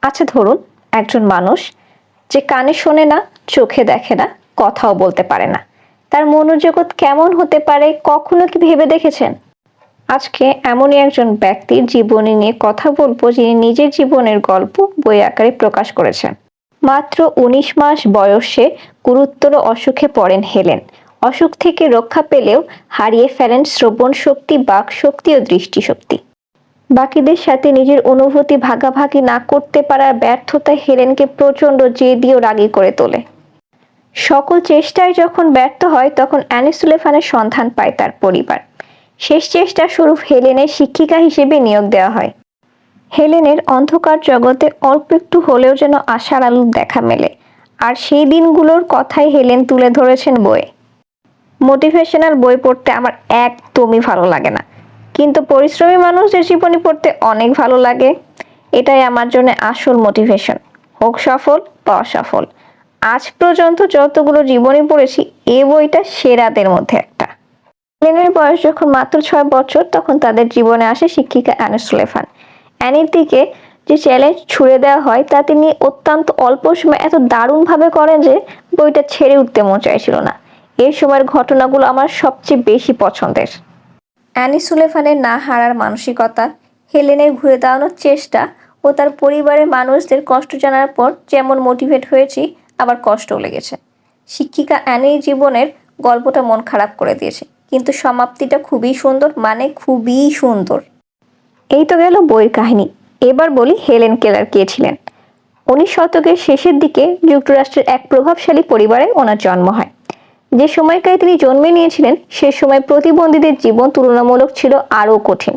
আচ্ছা ধরুন একজন মানুষ যে কানে শোনে না, চোখে দেখে না, কথাও বলতে পারে না, তার মনোজগৎ কেমন হতে পারে কখনো কি ভেবে দেখেছেন? আজকে এমনই একজন ব্যক্তির জীবনী নিয়ে কথা বলবো যিনি নিজের জীবনের গল্প বই আকারে প্রকাশ করেছেন। মাত্র ১৯ মাস বয়সে গুরুতর অসুখে পড়েন হেলেন। অসুখ থেকে রক্ষা পেলেও হারিয়ে ফেলেন শ্রবণ শক্তি, বাক শক্তি ও দৃষ্টিশক্তি। বাকিদের সাথে নিজের অনুভূতি ভাগাভাগি না করতে পারার ব্যর্থতায় হেলেনকে প্রচণ্ড জেদি ও রাগী করে তোলে। সকল চেষ্টায় যখন ব্যর্থ হয় তখন অ্যানি সুলেভানের সন্ধান পায় তার পরিবার। শেষ চেষ্টা স্বরূপ হেলেনের শিক্ষিকা হিসেবে নিয়োগ দেওয়া হয়। হেলেনের অন্ধকার জগতে অল্প একটু হলেও যেন আশার আলোর দেখা মেলে, আর সেই দিনগুলোর কথাই হেলেন তুলে ধরেছেন বইয়ে। মোটিভেশনাল বই পড়তে আমার একদমই ভালো লাগে না, কিন্তু পরিশ্রমী মানুষদের জীবনী পড়তে অনেক ভালো লাগে। এটাই আমার জন্য আসল মোটিভেশন, হোক সফল বা অসফল। আজ পর্যন্ত যতগুলো জীবনী পড়েছি এই বইটা সেরাদের মধ্যে একটা। হেলেনের বয়স যখন মাত্র ৬ বছর তখন তাদের জীবনে আসে শিক্ষিকা অ্যানি সুলেভান। অ্যানির দিকে যে চ্যালেঞ্জ ছুড়ে দেওয়া হয় তা তিনি অত্যন্ত অল্প সময়ে এত দারুণভাবে করেন যে বইটা ছেড়ে উঠতে মন চাইছিল না। এই সময়ের ঘটনাগুলো আমার সবচেয়ে বেশি পছন্দের। অ্যানি সুলেভানের না হারার মানসিকতা, হেলেনের ঘুরে দাঁড়ানোর চেষ্টা ও তার পরিবারের মানুষদের কষ্ট জানার পর যেমন মোটিভেট হয়েছি, আবার কষ্টও লেগেছে। শিক্ষিকা অ্যানির জীবনের গল্পটা মন খারাপ করে দিয়েছে, কিন্তু সমাপ্তিটা খুবই সুন্দর, মানে খুবই সুন্দর। এই তো গেল বইয়ের কাহিনী। এবার বলি হেলেন কেলার কে ছিলেন। ১৯ শতকের শেষের দিকে যুক্তরাষ্ট্রের এক প্রভাবশালী পরিবারে ওনার জন্ম হয়। যে সময়কায় তিনি জন্মে নিয়েছিলেন সে সময় প্রতিবন্ধীদের জীবন তুলনামূলক ছিল আরও কঠিন।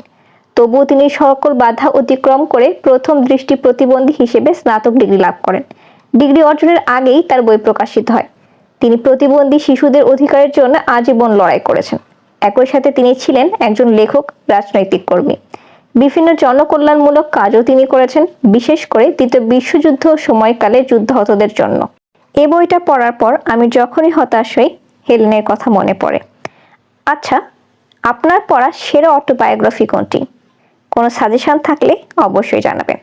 তবুও তিনি সকল বাধা অতিক্রম করে প্রথম দৃষ্টি প্রতিবন্ধী হিসেবে স্নাতক ডিগ্রি লাভ করেন। ডিগ্রি অর্জনের আগেই তার বই প্রকাশিত হয়। তিনি প্রতিবন্ধী শিশুদের অধিকারের জন্য আজীবন লড়াই করেছেন। একই সাথে তিনি ছিলেন একজন লেখক, রাজনৈতিক কর্মী। বিভিন্ন জনকল্যাণমূলক কাজও তিনি করেছেন, বিশেষ করে দ্বিতীয় বিশ্বযুদ্ধ সময়কালে যুদ্ধাহতদের জন্য। এই বইটা পড়ার পর আমি যখনই হতাশ হই হেলেনের কথা মনে পড়ে। আচ্ছা, আপনার পড়া সেরা অটোবায়োগ্রাফি কোনটি? কোনো সাজেশন থাকলে অবশ্যই জানাবেন।